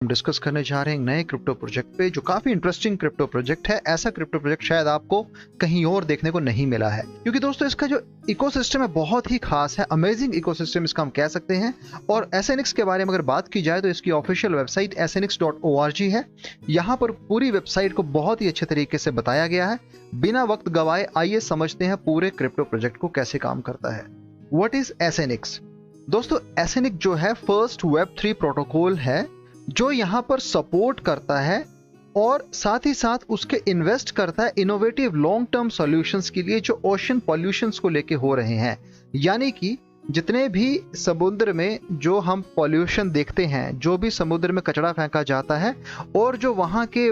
हम डिस्कस करने जा रहे हैं नए क्रिप्टो प्रोजेक्ट पे जो काफी इंटरेस्टिंग क्रिप्टो प्रोजेक्ट है। ऐसा क्रिप्टो प्रोजेक्ट शायद आपको कहीं और देखने को नहीं मिला है, क्योंकि दोस्तों इसका जो इकोसिस्टम है बहुत ही खास है। अमेजिंग इकोसिस्टम इसका हम कह सकते हैं। और SNX के बारे में अगर बात की जाए तो इसकी ऑफिशियल वेबसाइट snx.org है। यहाँ पर पूरी वेबसाइट को बहुत ही अच्छे तरीके से बताया गया है। बिना वक्त गवाए आइए समझते हैं पूरे क्रिप्टो प्रोजेक्ट को कैसे काम करता है। What is SNX? दोस्तों SNX जो है फर्स्ट Web3 प्रोटोकॉल है जो यहाँ पर सपोर्ट करता है और साथ ही साथ उसके इन्वेस्ट करता है इनोवेटिव लॉन्ग टर्म सॉल्यूशंस के लिए जो ओशन पॉल्यूशंस को लेके हो रहे हैं। यानी कि जितने भी समुद्र में जो हम पॉल्यूशन देखते हैं, जो भी समुद्र में कचरा फेंका जाता है और जो वहाँ के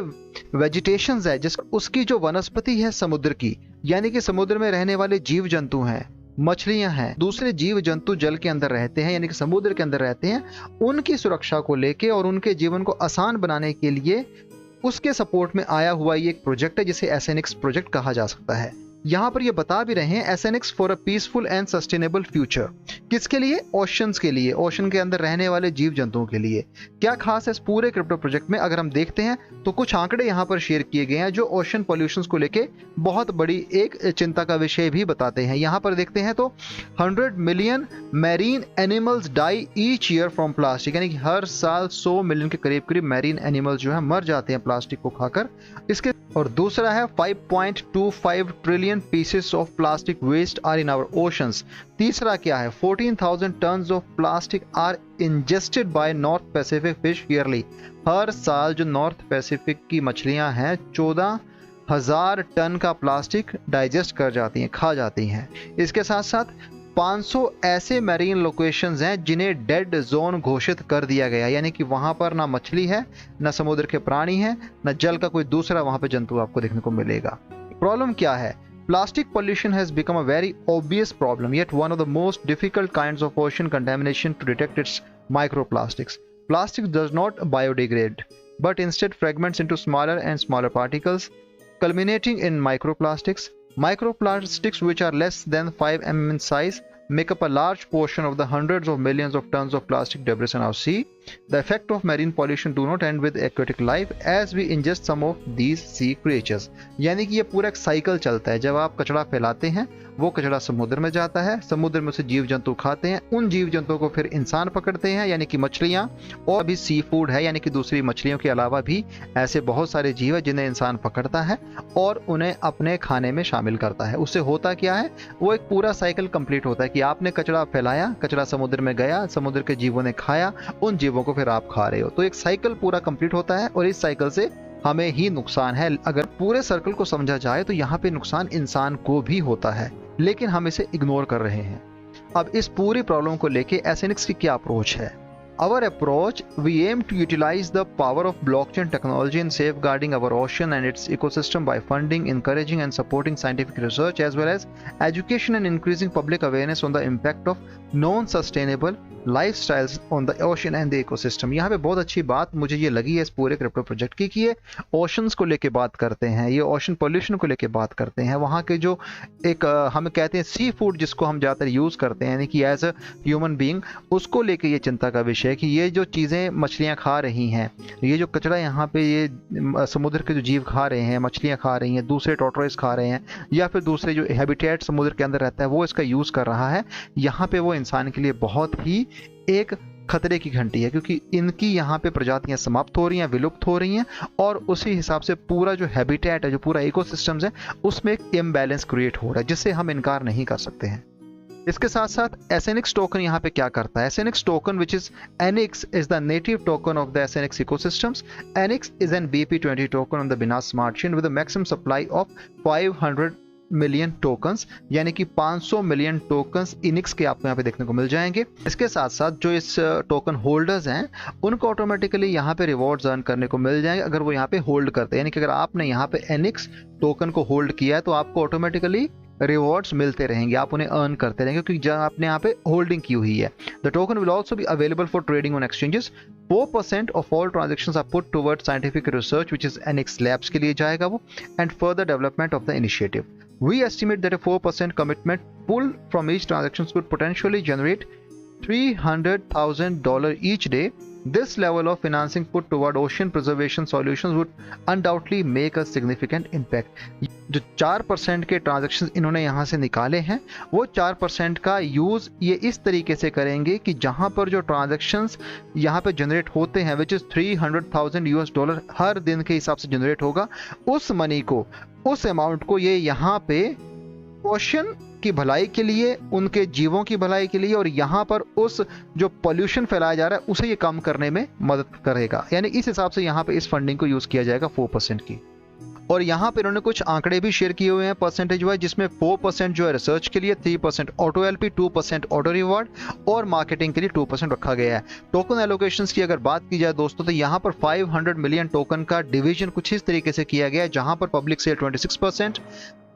वेजिटेशंस है जिस उसकी जो वनस्पति है समुद्र की, यानी कि समुद्र में रहने वाले जीव जंतु हैं, मछलियां हैं, दूसरे जीव जंतु जल के अंदर रहते हैं यानी कि समुद्र के अंदर रहते हैं, उनकी सुरक्षा को लेके और उनके जीवन को आसान बनाने के लिए उसके सपोर्ट में आया हुआ ये एक प्रोजेक्ट है जिसे SNX प्रोजेक्ट कहा जा सकता है। यहाँ पर ये बता भी रहे हैं SNX for a peaceful and sustainable future. किसके लिए? ओशंस के लिए, ओशन के अंदर रहने वाले जीव जंतुओं के लिए। क्या खास है इस पूरे क्रिप्टो प्रोजेक्ट में? अगर हम देखते हैं तो कुछ आंकड़े यहाँ पर शेयर किए गए हैं जो ओशन पॉल्यूशन को लेके बहुत बड़ी एक चिंता का विषय भी बताते हैं। यहाँ पर देखते हैं तो 100 million marine animals die each year from plastic, यानी कि हर साल 100 मिलियन के करीब करीब मैरीन एनिमल्स जो है मर जाते हैं प्लास्टिक को खाकर। इसके और दूसरा है 5.25 trillion pieces of plastic waste are in our oceans. तीसरा क्या है? 14,000 tons of plastic are ingested by north Pacific fish yearly. हर साल जो नॉर्थ पैसिफिक की मछलियां हैं 14,000 टन का प्लास्टिक डाइजेस्ट कर जाती हैं, खा जाती हैं। इसके साथ साथ 500 ऐसे मैरीन लोकेशंस हैं जिन्हें डेड जोन घोषित कर दिया गया, यानी कि वहां पर ना मछली है, ना समुद्र के प्राणी हैं, ना जल का कोई दूसरा वहां पे जंतु आपको देखने को मिलेगा। प्रॉब्लम क्या है? Plastic pollution has become a very obvious problem, yet one of the most difficult kinds of ocean contamination to detect its microplastics. Plastic does not biodegrade, but instead fragments into smaller and smaller particles, culminating in microplastics. Microplastics, which are less than 5 mm in size, make up a large portion of the hundreds of millions of tons of plastic debris in our sea. The effect of marine pollution do not end with aquatic life as we ingest some of these sea creatures. यानी कि ये पूरा एक cycle चलता है। जब आप कचरा फैलाते हैं वो कचरा समुद्र में जाता है, समुद्र में उसे जीव जंतु खाते हैं, उन जीव जंतुओं को फिर इंसान पकड़ते हैं यानी कि मछलियां, और भी सी फूड है यानी कि दूसरी मछलियों के अलावा भी ऐसे बहुत सारे जीव है जिन्हें इंसान पकड़ता है और उन्हें अपने खाने में शामिल करता है। उससे होता क्या है? वो एक पूरा साइकिल कंप्लीट होता है कि आपने कचरा फैलाया, कचरा समुद्र में गया, समुद्र के जीवों ने खाया, उन जीवों को फिर आप खा रहे हो। तो एक साइकिल पूरा कंप्लीट होता है और इस साइकिल से हमें ही नुकसान है। अगर पूरे सर्कल को समझा जाए तो यहाँ पे नुकसान इंसान को भी होता है, लेकिन हम इसे इग्नोर कर रहे हैं। अब इस पूरी प्रॉब्लम को लेके SNX की क्या अप्रोच है? Our approach, we aim to utilize the power of blockchain technology in safeguarding our ocean and its ecosystem by funding, encouraging and supporting scientific research as well as education and increasing public awareness on the impact of non-sustainable lifestyles on the ocean and the ecosystem। यहाँ पे बहुत अच्छी बात मुझे ये लगी है इस पूरे क्रिप्टो प्रोजेक्ट की कि ये ओशंस को लेके बात करते हैं, ये ओशन पोल्यूशन को लेके बात करते हैं। वहाँ के जो एक हम कहते हैं सी फूड जिसको हम ज़्यादातर यूज़ करते हैं यानी कि एज अ ह्यूमन बीइंग, उसको लेके ये चिंता का विषय है कि ये जो चीज़ें मछलियाँ खा रही हैं, ये जो कचरा यहाँ पे ये समुद्र के जो जीव खा रहे हैं, मछलियाँ खा रही हैं, दूसरे टॉर्टोइस खा रहे हैं या फिर दूसरे जो हैबिटेट समुद्र के अंदर रहता है वो इसका यूज़ कर रहा है, यहाँ पे वो इंसान के लिए बहुत ही एक खतरे की घंटी है, क्योंकि इनकी यहाँ पे प्रजातियां समाप्त हो रही हैं, विलुप्त हो रही हैं और उसी हिसाब से पूरा जो हैबिटेट है, जो पूरा इकोसिस्टम्स है, उसमें एक इम्बैलेंस क्रिएट हो रहा है जिससे हम इनकार नहीं कर सकते हैं। इसके साथ साथ SNX टोकन यहाँ पे क्या करता है? SNX token which is NX is the native token of the SNX ecosystems. NX is an BP20 token on the Binance Smart Chain with a maximum supply of 500 million tokens, यानी कि 500 million tokens इनिक्स के आपको यहाँ पे देखने को मिल जाएंगे। इसके साथ साथ जो इस टोकन होल्डर्स हैं उनको ऑटोमेटिकली यहाँ पे रिवॉर्ड्स अर्न करने को मिल जाएंगे अगर वो यहाँ पे होल्ड करते हैं। यानी कि अगर आपने यहाँ पे NX टोकन को होल्ड किया है तो आपको ऑटोमेटिकली रिवॉर्ड्स मिलते रहेंगे, आप उन्हें अर्न करते रहेंगे क्योंकि जब आपने यहाँ पे होल्डिंग की हुई है। The token will also be available for trading on exchanges. 4% of all transactions are put towards scientific research which is NX labs के लिए जाएगा वो, and further development of the initiative. We estimate that a 4% commitment pull from each transaction could potentially generate $300,000 each day This level of financing put toward ocean preservation solutions would undoubtedly make a significant impact. जो 4% के transaction इन्होंने यहाँ से निकाले हैं, वो 4% का use ये इस तरीके से करेंगे कि जहाँ पर जो ट्रांजैक्शंस यहाँ पे जनरेट होते हैं, विच इज़ $300,000 हर दिन के हिसाब से जनरेट होगा, उस मनी को, उस अमाउंट को ये यहाँ पे ओशन की भलाई के लिए, उनके जीवों की भलाई के लिए और यहाँ पर उस जो पोल्यूशन फैलाया जा रहा है उसे ये कम करने में मदद करेगा। यानी इस हिसाब से यहाँ पे इस फंडिंग को यूज़ किया जाएगा 4% की। और यहाँ पर इन्होंने कुछ आंकड़े भी शेयर किए हुए हैं परसेंटेज वाइज, जिसमें 4% जो है रिसर्च के लिए, 3% ऑटो एलपी, 2% ऑटो रिवॉर्ड और मार्केटिंग के लिए 2% रखा गया है। टोकन एलोकेशंस की अगर बात की जाए दोस्तों, तो यहाँ पर 500 मिलियन टोकन का डिवीजन कुछ इस तरीके से किया गया है, जहाँ पर पब्लिक सेल 26%,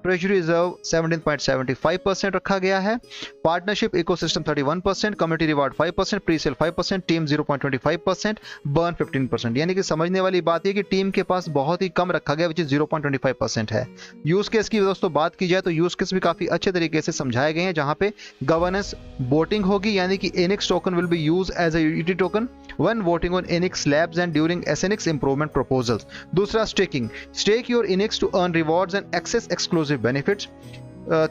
ट्रेजरी रिजर्व 17.75% रखा गया है, partnership ecosystem 31%, community reward 5%, pre sale 5%, team 0.25%, burn 15%। यानी कि समझने वाली बात है कि टीम के पास बहुत ही कम रखा गया, विच इज 0.25% है। यूज केस की दोस्तों बात की जाए तो यूज केस भी काफी अच्छे तरीके से समझाए गए हैं, जहां पे गवर्नेंस वोटिंग होगी, यानी कि Enix token will be use as a utility token when voting on Enix labs and during SNX improvement proposals. दूसरा staking, stake your Enix to earn rewards and access exclusive benefits.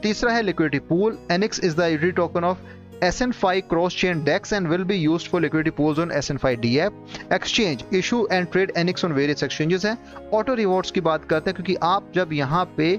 तीसरा है liquidity pool. Enix is the utility token of SN5 cross-chain DEX and will be used for liquidity pools on SN5 DApp. Exchange, issue and trade Enix on various exchanges है। Auto rewards की बात करते हैं, क्योंकि आप जब यहाँ पे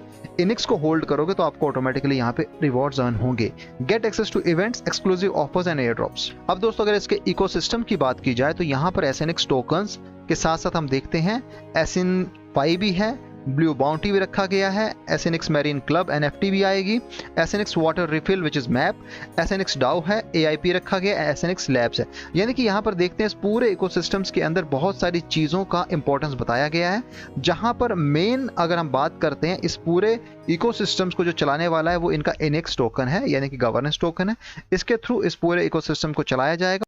Enix को होल्ड करोगे तो आपको ऑटोमेटिकली यहाँ पे रिवॉर्ड्स अर्न होंगे। Get access to events, exclusive offers and airdrops. अब दोस्तों अगर इसके इकोसिस्टम की बात की जाए तो यहाँ पर SNX टोकन्स के साथ साथ हम देखते हैं SN5 भी है, ब्लू बाउंटी भी रखा गया है, SNX मैरीन क्लब NFT भी आएगी, SNX water refill which is map, SNX डाउ है, AIP रखा गया, SNX लैब्स है। यानी कि यहाँ पर देखते हैं इस पूरे इकोसिस्टम्स के अंदर बहुत सारी चीज़ों का इंपॉर्टेंस बताया गया है, जहाँ पर मेन अगर हम बात करते हैं इस पूरे इकोसिस्टम्स को जो चलाने वाला है वो इनका Enix टोकन है, यानी कि गवर्नेंस टोकन है। इसके थ्रू इस पूरे इकोसिस्टम को चलाया जाएगा।